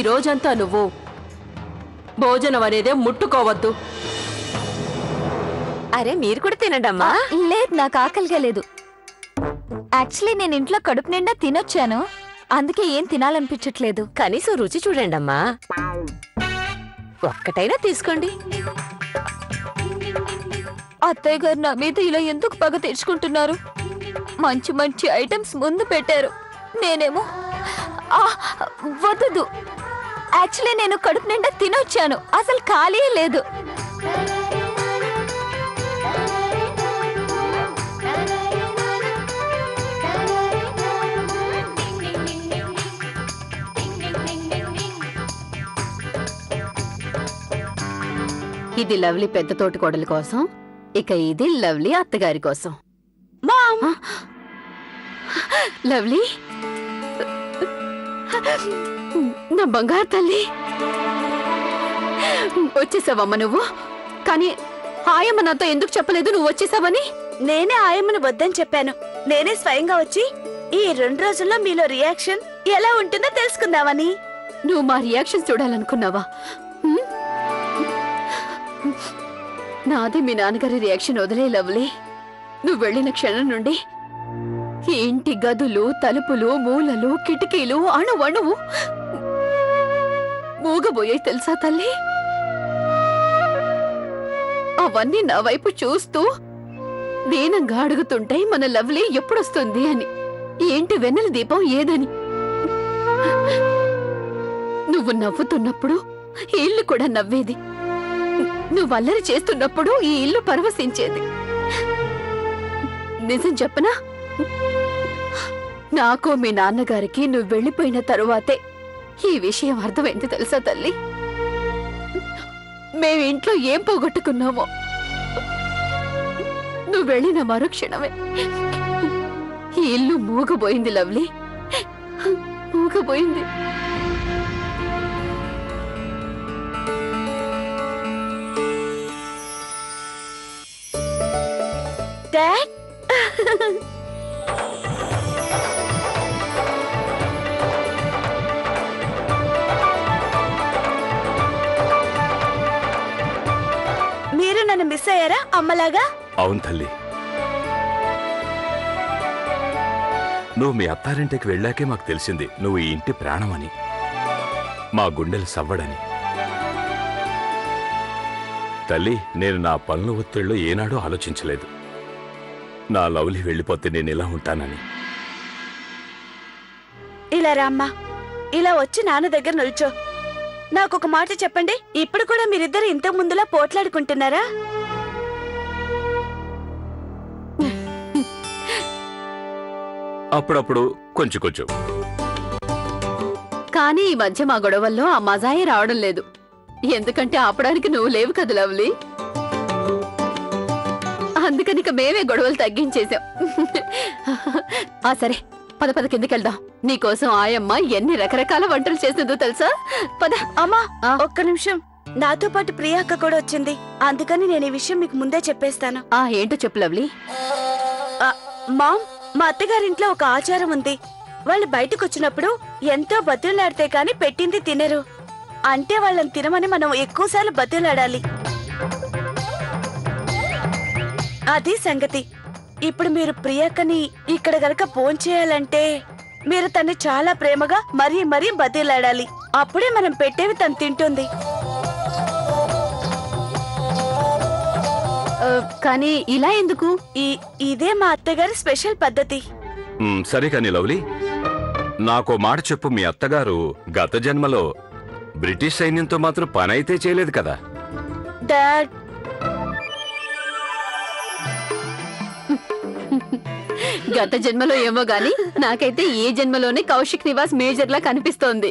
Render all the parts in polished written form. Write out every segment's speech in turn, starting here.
రోజంతా నువ్వు భోజనం అనేదే ముట్టుకోవద్దు. అరే మీరు కూడా తినండమ్మా. లేదు, నాకు ఆకలిగా లేదు. యాక్చువల్లీ నేను ఇంట్లో కడుపు నిండా తినొచ్చాను, అందుకే ఏం తినాలనిపించట్లేదు. కనీసం రుచి చూడండమ్మా, ఒక్కటైనా తీసుకోండి. అత్తయ్య గారు నా మీద ఇలా ఎందుకు పగ తెచ్చుకుంటున్నారు? మంచి మంచి ఐటమ్స్ ముందు పెట్టారు, నేనేమో వద్దు. యాక్చువల్లీ నేను కడుపు నిండా తినొచ్చాను, అసలు ఖాళీ లేదు. ఇది లవ్లీ పెద్ద తోటి కోడలి కోసం, ఇక ఇది లవ్లీ అత్తగారి కోసం. లవ్లీ, నా బంగారు తల్లి, వచ్చేసావమ్మ నువ్వు. కానీ ఆయమ్మ నాతో ఎందుకు చెప్పలేదు నువ్వు వచ్చేసావని? నేనే ఆయమ్మను వద్దని చెప్పాను. నేనే స్వయంగా వచ్చి ఈ 2 రోజుల్లో మీలో రియాక్షన్ ఎలా ఉంటుందో తెలుసుకుందామని. నువ్వు మా రియాక్షన్ చూడాలనుకున్నావా? నాది మీ నాన్నగారి రియాక్షన్ వదిలే లవ్లీ. నువ్వు వెళ్ళిన క్షణం నుండి ఈ ఇంటి గదులు, తలుపులు, మూలలు, కిటికీలు అణువణువు మూగబోయాయి తెలుసా తల్లి? అవన్నీ నా వైపు చూస్తూ దీనంగా అడుగుతుంటే మన లవ్లీ ఎప్పుడొస్తుంది అని, ఏంటి వెన్నెల దీపం ఏదని. నువ్వు నవ్వుతున్నప్పుడు ఈ ఇల్లు కూడా నవ్వేది, నువ్వు అల్లరి చేస్తున్నప్పుడు ఈ ఇల్లు పరవశించేది. నిజం చెప్పనా, నాకు మీ నాన్నగారికి నువ్వు వెళ్ళిపోయిన తరువాతే ఈ విషయం అర్థమైంది తెలుసా తల్లి? మేము ఇంట్లో ఏం పోగొట్టుకున్నామో నువ్వు వెళ్ళిన మరుక్షణమే ఈ ఇల్లు మూగబోయింది లవ్లీ, మూగబోయింది. డాడ్, మీరు నన్ను మిస్ అయ్యారా అమ్మలాగా? అవును తల్లి, నువ్వు మీ అత్తారింటికి వెళ్ళాకే మాకు తెలిసింది నువ్వు ఈ ఇంటి ప్రాణమని, మా గుండెలు సవ్వడని. తల్లి, నేను నా పనుల ఒత్తిడిలో ఏనాడూ ఆలోచించలేదు నా లవ్లీ వెళ్ళిపోతే నేను ఎలా ఉంటానని. ఇలా రామ్మా, ఇలా వచ్చి నాన్న దగ్గర నిల్చో. నాకొక మాట చెప్పండి, ఇప్పుడు కూడా మీరిద్దరు ఇంతకు ముందులా పోట్లాడుకుంటున్నారా? అప్పుడప్పుడు కొంచెం కొంచెం. కానీ ఈ మధ్య మా గొడవల్లో ఆ మజాయే రావడం లేదు. ఎందుకంటే ఆపడానికి నువ్వు లేవు కదా లవ్లీ, అందుకనిక మేమే గొడవలు తగ్గించేశాం. సరే పద పద కిందకెళ్దాం. నీకోసం ఆయమ్మ ఎన్ని రకరకాల వంటలు చేసిందో తెలుసా? పద. అమ్మా ఒక్క నిమిషం, నాతో పాటు ప్రియాక్క కూడా వచ్చింది, అందుకని నేను ఈ విషయం మీకు ముందే చెప్పేస్తాను. ఏంటో చెప్పు లవ్లీ. మామ్, మా అత్తగారింట్లో ఒక ఆచారం ఉంది. వాళ్ళు బయటకు వచ్చినప్పుడు ఎంతో బతులాడితే కాని పెట్టింది తినరు. అంటే వాళ్ళని తినమని మనం ఎక్కువసార్లు బతులాడాలి. అది సంగతి. ఇప్పుడు మీరు ప్రియాక్కని ఇక్కడ గనక ఫోన్ చేయాలంటే మీరు తన్ని చాలా ప్రేమగా మరీ మరీ బతిలాడాలి. అప్పుడే మనం పెట్టేవి తను తింటుంది. కానీ ఇలా ఎందుకు? ఇదే మా అత్తగారి స్పెషల్ పద్ధతి. సరే కాని లవ్లీ, నాకో మాట చెప్పు. మీ అత్తగారు గత జన్మలో బ్రిటిష్ సైన్యంతో మాత్రం పని అయితే చేయలేదు కదా? డాడ్, గత జన్మలో ఏమో గాని నాకైతే ఈ జన్మలోనే కౌశిక్ నివాస్ మేజర్ లా కనిపిస్తోంది.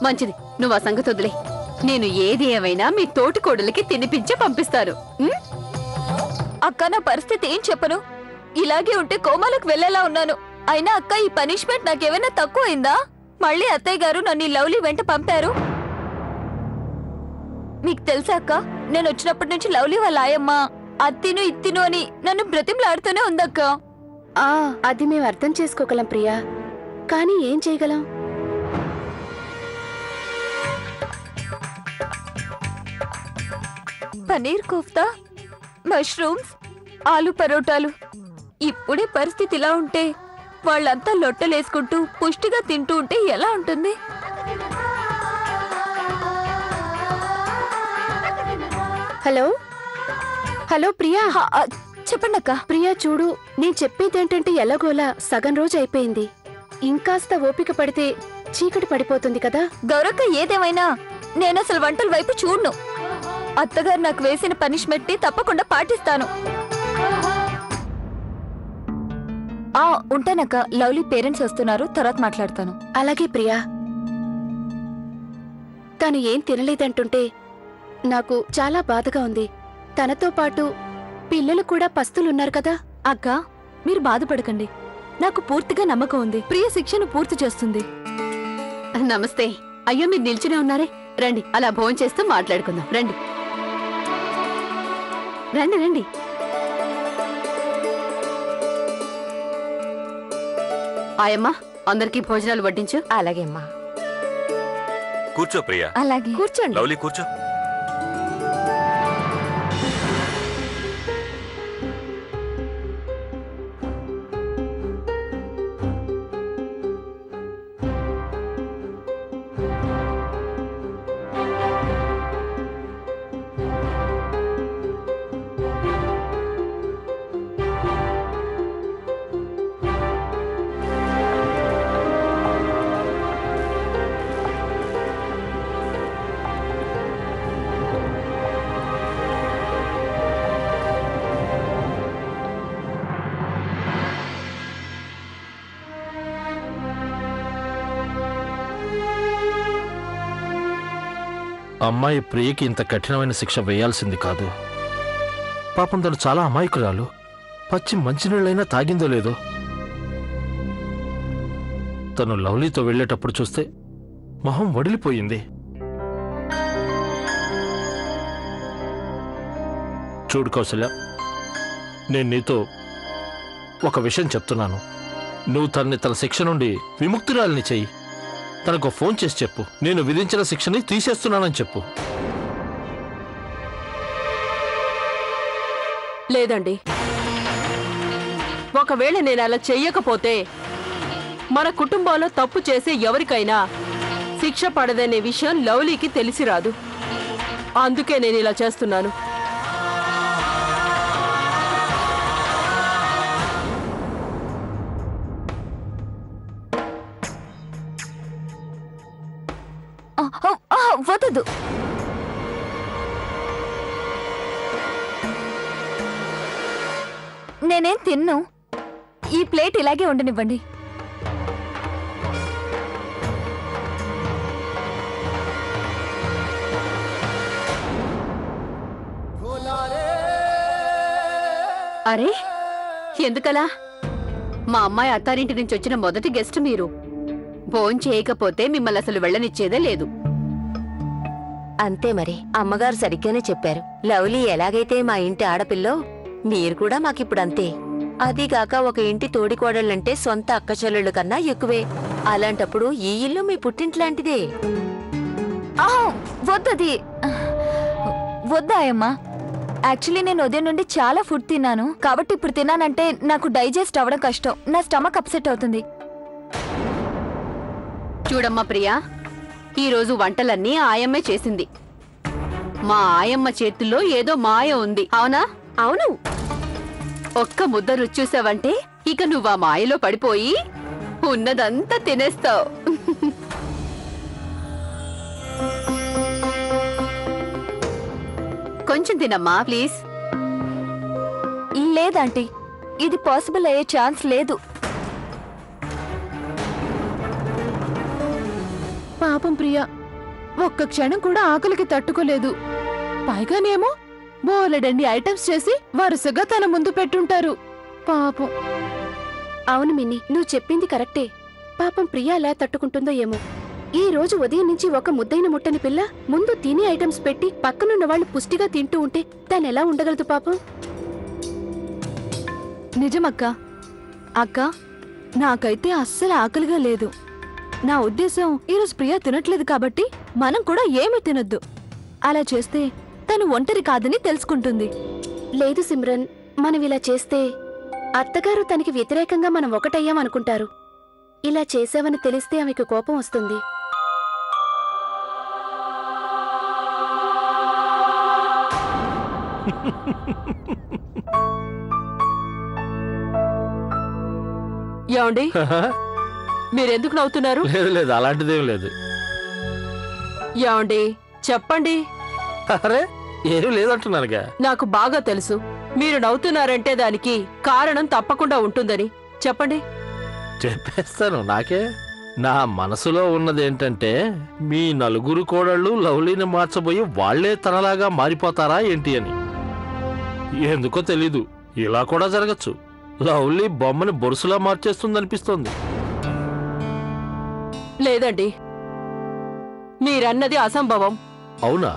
మంచిది, నువ్వు ఆ సంగతి వదిలే. నేను ఏది ఏమైనా మీ తోటి కోడలికి తినిపించి పంపిస్తాను. అక్క, నా పరిస్థితి ఏం చెప్పను. ఇలాగే ఉంటే కోమాలకు వెళ్లేలా ఉన్నాను. అయినా అక్క, ఈ పనిష్మెంట్ నాకేమైనా తక్కువ అయిందా? మళ్ళీ అత్తయ్య గారు నన్ను లవ్లీ వెంట పంపారు. మీకు తెలుసా అక్క, నేను వచ్చినప్పటి నుంచి లవ్లీ వాళ్ళ ఆయమ్మ అత్తిను ఇత్తిను అని నన్ను బ్రతిమలాడుతూనే ఉందక్క. అది మేము అర్థం చేసుకోగలం ప్రియా, కానీ ఏం చేయగలం? పనీర్ కోఫ్తా, మష్రూమ్స్, ఆలు పరోటాలు. ఇప్పుడే పరిస్థితి ఇలా ఉంటే వాళ్ళంతా లొట్టలేసుకుంటూ పుష్టిగా తింటూ ఉంటే ఎలా ఉంటుంది? Hello hello Priya. చెప్పండి అక్క. ప్రియా చూడు, నేను చెప్పేదేంటంటే ఎలాగోలా సగం రోజు అయిపోయింది. ఇంకాస్త ఓపిక పడితే చీకటి పడిపోతుంది కదా. గౌరక్క, ఏదేమైనా నేను అసలు వంటల వైపు చూడను. అత్తగారు నాకు వేసిన పనిష్మెంట్ ని తప్పకుండా పాటిస్తాను. ఉంటానక్క. లవ్లీ పేరెంట్స్ వస్తున్నారు, తర్వాత మాట్లాడతాను. అలాగే ప్రియా. తను ఏం తినలేదంటుంటే నాకు చాలా బాధగా ఉంది. తనతో పాటు పిల్లలు కూడా పస్తులున్నారు కదా. అక్క, మీరు బాధపడకండి. నాకు పూర్తిగా నమ్మకం ఉంది. ప్రియ శిక్షను పూర్తి చేస్తుంది. నమస్తే. అయ్యో, మీరు నిల్చునే ఉన్నారే. రండి, అలా భోంచేస్తూ మాట్లాడుకుందాం. రండి రండి రండి. ఆయమ్మా, అందరికీ భోజనాలు వడ్డించు. అలాగే అమ్మా. కూర్చో ప్రియా. అలాగే. కూర్చోండి. లవ్లీ కూర్చో. అమ్మాయి ప్రియకి ఇంత కఠినమైన శిక్ష వేయాల్సింది కాదు. పాపం తను చాలా అమాయకురాలు. పచ్చి మంచినీళ్ళైనా తాగిందో లేదో. తను లవ్లీతో వెళ్ళేటప్పుడు చూస్తే మొహం వడిలిపోయింది. చూడు కౌశల్య, నేను నీతో ఒక విషయం చెప్తున్నాను. నువ్వు తన శిక్ష నుండి విముక్తురాలిని చెయ్యి. తనకు ఫోన్ చేసి చెప్పు, నేను విధించిన శిక్షని తీసేస్తున్నానని చెప్పు. లేదండి, ఒకవేళ నేను అలా చెయ్యకపోతే మన కుటుంబంలో తప్పు చేసే ఎవరికైనా శిక్ష పడదనే విషయం లవ్లీకి తెలిసి రాదు. అందుకే నేను ఇలా చేస్తున్నాను. వద్దు. నేనేం తిన్ను. ఈ ప్లేట్ ఇలాగే ఉండనివ్వండి. అరే, ఎందుకలా? మా అమ్మాయి అత్తారింటి నుంచి వచ్చిన మొదటి గెస్ట్ మీరు. భోంచేయకపోతే మిమ్మల్ని అసలు వెళ్ళనిచ్చేదే లేదు. అంతే మరి. అమ్మగారు సరిగ్గానే చెప్పారు. లవ్లీ ఎలాగైతే మా ఇంటి ఆడపిల్లో, మీరు కూడా మాకిప్పుడు అంతే. అదీగాక ఒక ఇంటి తోడికోడళ్ళంటే సొంత అక్కచెల్లెళ్ళు కన్నా ఎక్కువే. అలాంటప్పుడు ఈ ఇల్లు మీ పుట్టింట్లాంటిదే. వద్దది. వద్దాయమ్మా. యాక్చువల్లీ నేను ఉదయం నుండి చాలా ఫుడ్ తిన్నాను. కాబట్టి ఇప్పుడు తిన్నానంటే నాకు డైజెస్ట్ అవ్వడం కష్టం. నా స్టమక్ అప్సెట్ అవుతుంది. చూడమ్మా ప్రియా, ఈరోజు వంటలన్నీ ఆయమ్మే చేసింది. మా ఆయమ్మ చేతుల్లో ఏదో మాయ ఉంది, అవునా? అవును. ఒక్క ముద్ద రుచి చూసావంటే ఇక నువ్వు ఆ మాయలో పడిపోయి ఉన్నదంతా తినేస్తావు. కొంచెం తినమ్మా ప్లీజ్. లేదంటీ, ఇది పాసిబుల్ అయ్యే ఛాన్స్ లేదు. పాపం ప్రియా ఒక్క క్షణం కూడా ఆకలికి తట్టుకోలేదు. పైగానేమో బోలెడన్ని ఐటమ్స్ చేసి వరుసగా తన ముందు పెట్టుంటారు. పాపం. అవును మిన్ని, నువ్వు చెప్పింది కరెక్టే. పాపం ప్రియా ఎలా తట్టుకుంటుందో ఏమో. ఈ రోజు ఉదయం నుంచి ఒక ముద్దైన ముట్టని పిల్ల ముందు తినే ఐటమ్స్ పెట్టి పక్కనున్న వాళ్ళు పుష్టిగా తింటూ ఉంటే తను ఎలా ఉండగలదు పాపం? నిజమక్క. అక్క, నాకైతే అస్సలు ఆకలిగా లేదు. నా ఉద్దేశం, ఈరోజు ప్రియా తినట్లేదు కాబట్టి మనం కూడా ఏమీ తినొద్దు. అలా చేస్తే తను ఒంటరి కాదని తెలుసుకుంటుంది. లేదు సిమ్రన్, మనం ఇలా చేస్తే అత్తగారు తనకి వ్యతిరేకంగా మనం ఒకటయ్యాం అనుకుంటారు. ఇలా చేసావని తెలిస్తే ఆమెకు కోపం వస్తుంది. ఏమండి మీరెందుకు నవ్వుతున్నారు? లేదు లేదు, అలాంటిదేం లేదు. ఏమండి చెప్పండి. అరే ఏం లేదంటున్నానుగా. నాకు బాగా తెలుసు మీరు నవ్వుతున్నారంటే దానికి కారణం తప్పకుండా ఉంటుందని. చెప్పండి. చెప్పేస్తాను. నా మనసులో ఉన్నదేంటంటే, మీ నలుగురు కోడళ్ళు లవ్లీని మార్చబోయి వాళ్లే తనలాగా మారిపోతారా ఏంటి అని. ఎందుకో తెలీదు, ఇలా కూడా జరగచ్చు. లవ్లీ బొమ్మని బొరుసులా మార్చేస్తుందనిపిస్తోంది. లేదండి, మీరన్నది అసంభవం. అవునా?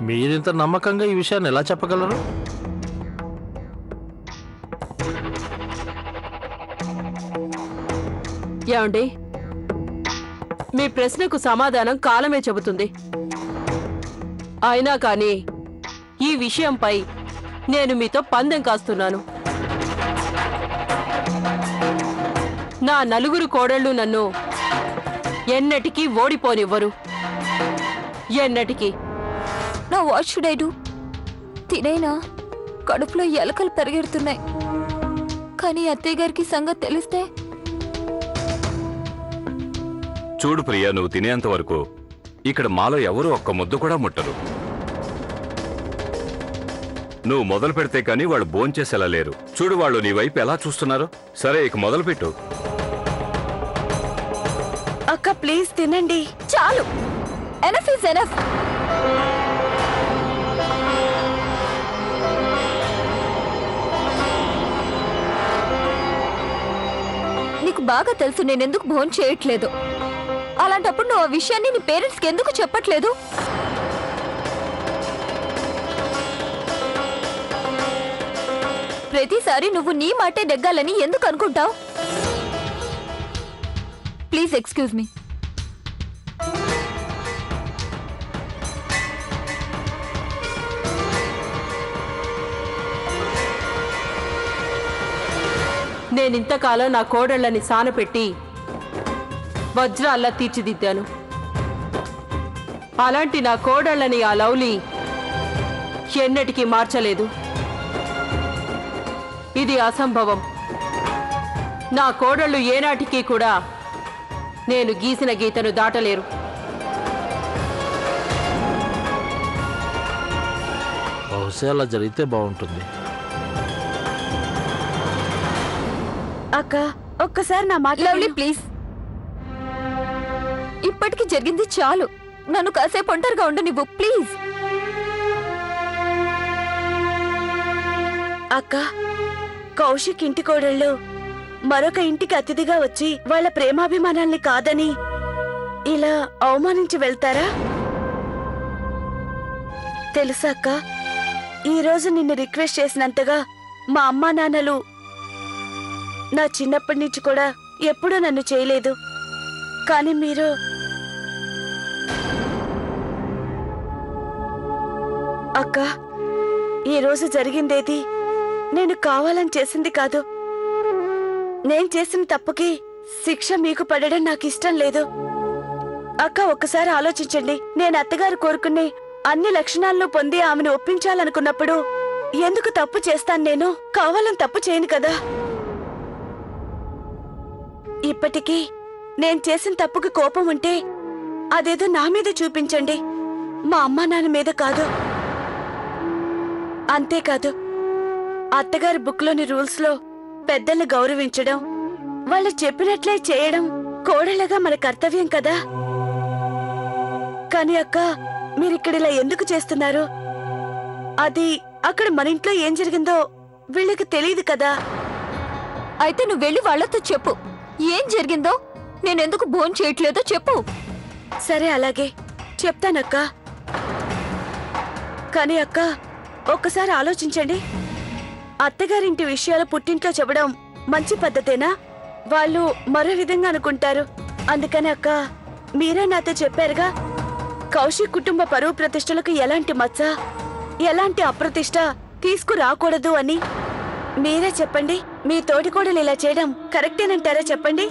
మీరింత నమ్మకంగా ఈ విషయాన్ని ఎలా చెప్పగలరు? ఏమండి, మీ ప్రశ్నకు సమాధానం కాలమే చెబుతుంది. అయినా కానీ ఈ విషయంపై నేను మీతో పందెం కాస్తున్నాను. నా నలుగురు కోడళ్ళు నన్ను ఎన్నటికీ ఓడిపోనివ్వరు. ఎన్నటికీ. నా వాట్ షుడ్ ఐ డూ? తినేనా? కడుపులో ఎలకలు పరిగెడుతున్నాయి. కానీ అత్తయ్య గారికి సంగతి తెలిస్తే? చూడు ప్రియా, నువ్వు తినేంత వరకు ఇక్కడ మాలో ఎవరు ఒక్క ముద్దు కూడా ముట్టరు. నువ్వు మొదలు పెడితే కానీ వాళ్ళు భోంచేసేలా లేరు. చూడు వాళ్ళు నీ వైపు ఎలా చూస్తున్నారు. సరే, ఇక మొదలుపెట్టు. అక్క ప్లీజ్ తినండి. చాలు, ఎనఫ్ ఇస్ ఎనఫ్. నీకు బాగా తెలుసు నేనెందుకు భోజనం చేయట్లేదు. అలాంటప్పుడు నువ్వు ఆ విషయాన్ని నీ పేరెంట్స్కి ఎందుకు చెప్పట్లేదు? ప్రతిసారి నువ్వు నీ మాటే నెగ్గాలని ఎందుకు అనుకుంటావు? Please excuse me. నేనింతకాలం నా కోడళ్ళని సానపెట్టి వజ్రాల్లా తీర్చిదిద్దాను. అలాంటి నా కోడళ్ళని ఆ లవ్లీ ఎన్నటికీ మార్చలేదు. ఇది అసంభవం. నా కోడళ్ళు ఏనాటికి కూడా నేను గీసిన గీతను దాటలేరు. బహుశా అలా జరిగితే బాగుంటుంది. అక్క ఒక్కసారి నా మాట లవ్లీ ప్లీజ్. ఇప్పటికి జరిగింది చాలు. నన్ను కాసేపు ఒంటరిగా ఉండనివ్వు ప్లీజ్. అక్క, కౌశిక్ ఇంటి కోడళ్ళు మరొక ఇంటికి అతిథిగా వచ్చి వాళ్ళ ప్రేమాభిమానాల్ని కాదని ఇలా అవమానించి వెళ్తారా? తెలుసా అక్క, ఈరోజు నిన్ను రిక్వెస్ట్ చేసినంతగా మా అమ్మా నాన్నలు నా చిన్నప్పటి నుంచి కూడా ఎప్పుడూ నన్ను చేయలేదు. కానీ మీరు అక్క, ఈరోజు జరిగిందేది నేను కావాలని చేసింది కాదు. నేను చేసిన తప్పుకి శిక్ష మీకు పడడం నాకు ఇష్టం లేదు. అక్క ఒక్కసారి ఆలోచించండి. నేను అత్తగారు కోరుకునే అన్ని లక్షణాలను పొంది ఆమెను ఒప్పించాలనుకున్నప్పుడు ఎందుకు తప్పు చేస్తాను? నేను కావాలని తప్పు చేయను కదా. ఇప్పటికీ నేను చేసిన తప్పుకి కోపం ఉంటే అదేదో నా మీద చూపించండి, మా అమ్మా నాన్న మీద కాదు. అంతేకాదు, అత్తగారి బుక్లోని రూల్స్లో పెద్దల్ని గౌరవించడం, వాళ్ళు చెప్పినట్లే చేయడం కోడళ్ళగా మన కర్తవ్యం కదా. కానీ అక్క, మీరిక్కడిలా ఎందుకు చేస్తున్నారు? అది అక్కడ మన ఇంట్లో ఏం జరిగిందో వీళ్ళకి తెలియదు కదా. అయితే నువ్వు వెళ్ళి వాళ్ళతో చెప్పు ఏం జరిగిందో, నేనెందుకు భోజనం చేయట్లేదో చెప్పు. సరే, అలాగే చెప్తానక్క. కానీ అక్క, ఒక్కసారి ఆలోచించండి. అత్తగారింటి విషయాలు పుట్టింట్లో చెప్పడం మంచి పద్ధతేనా? వాళ్ళు మరో విధంగా అనుకుంటారు. అందుకని అక్క, మీరే నాతో చెప్పారుగా, కౌశిక్ కుటుంబ పరువు ప్రతిష్టలకు ఎలాంటి మచ్చ ఎలాంటి అప్రతిష్ట తీసుకురాకూడదు అని. మీరే చెప్పండి, మీ తోటికోడలు ఇలా చేయడం కరెక్టేనంటారా చెప్పండి?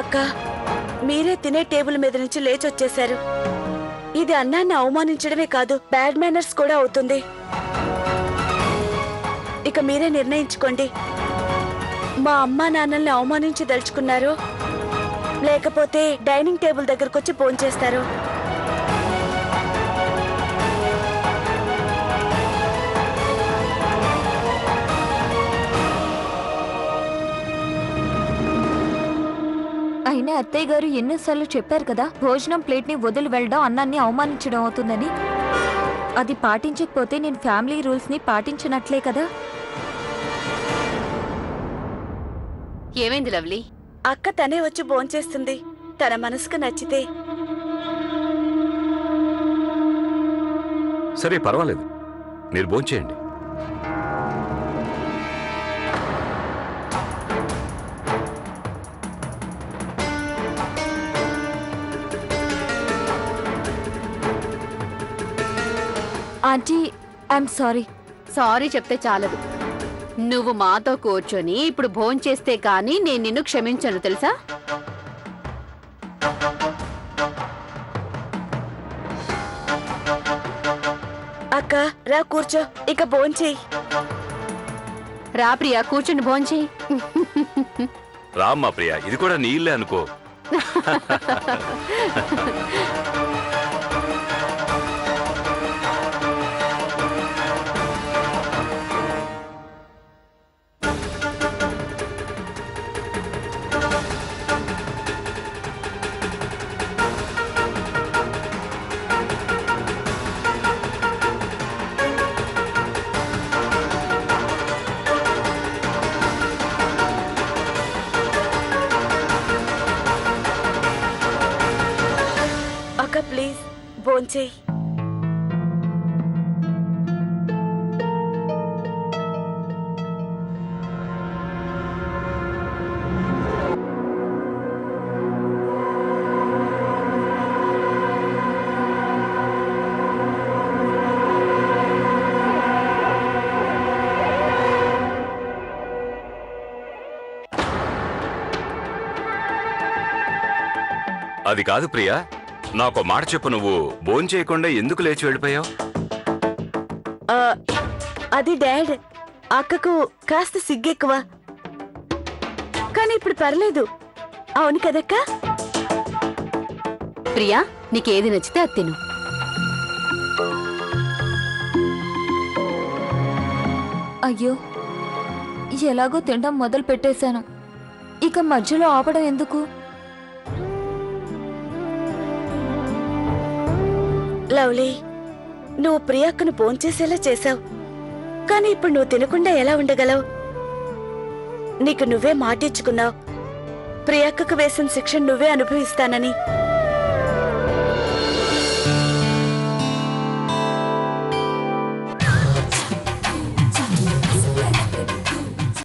అక్క, మీరే తినే టేబుల్ మీద నుంచి లేచొచ్చేశారు. ఇది అన్నాన్ని అవమానించడమే కాదు, బ్యాడ్ మేనర్స్ కూడా అవుతుంది. ఇక మీరే నిర్ణయించుకోండి. మా అమ్మా నాన్నల్ని అవమానించదలుచుకున్నారు, లేకపోతే డైనింగ్ టేబుల్ దగ్గరకొచ్చి భోంచేస్తారు. అయినా అత్తయ్య గారు ఎన్నోసార్లు చెప్పారు కదా, భోజనం ప్లేట్ ని వదిలి వెళ్ళడం అన్నాన్ని అవమానించడం అవుతుందని. అది పాటించకపోతే నేను ఫ్యామిలీ రూల్స్ ని పాటించినట్లే కదా. ఏమైంది లవ్లీ? అక్క తనే వచ్చి భోంచేస్తుంది, తన మనసుకు నచ్చితే. సరే పర్వాలేదు, మీరు భోంచేయండి. Aunty, I'm sorry. సారీ చెప్తే చాలదు. నువ్వు మాతో కూర్చొని ఇప్పుడు భోంచేస్తే కానీ నేను నిన్ను క్షమించను తెలుసా? అక్క రా కూర్చో, ఇక భోంచేయి. రా ప్రియా, కూర్చొని భోంచేయి. రామ్మా ప్రియా, ఇది కూడా నీ ఇల్లే అనుకో. అక్క ప్లీజ్ భోంచేయి. అది కాదు ప్రియా, నాకు మాట చెప్పు, నువ్వు భోంచేయకుండా ఎందుకు లేచి వెళ్ళిపోయావు? అది డాడ్, అక్కకు కాస్త సిగ్గెక్కువ, కానీ ఇప్పుడు పర్లేదు. అవును కదక్క? ప్రియా, నీకేది నచ్చితే అది తిను. అయ్యో, ఎలాగో తినడం మొదలు పెట్టేశాను, ఇక మధ్యలో ఆపడం ఎందుకు? లవ్లీ, నువ్వు ప్రియక్కను భోంచేసేలా చేశావు, కానీ ఇప్పుడు నువ్వు తినకుండా ఎలా ఉండగలవు? నీకు నువ్వే మాటిచ్చుకున్నావు, ప్రియక్కకు వేసిన శిక్ష నువ్వే అనుభవిస్తానని.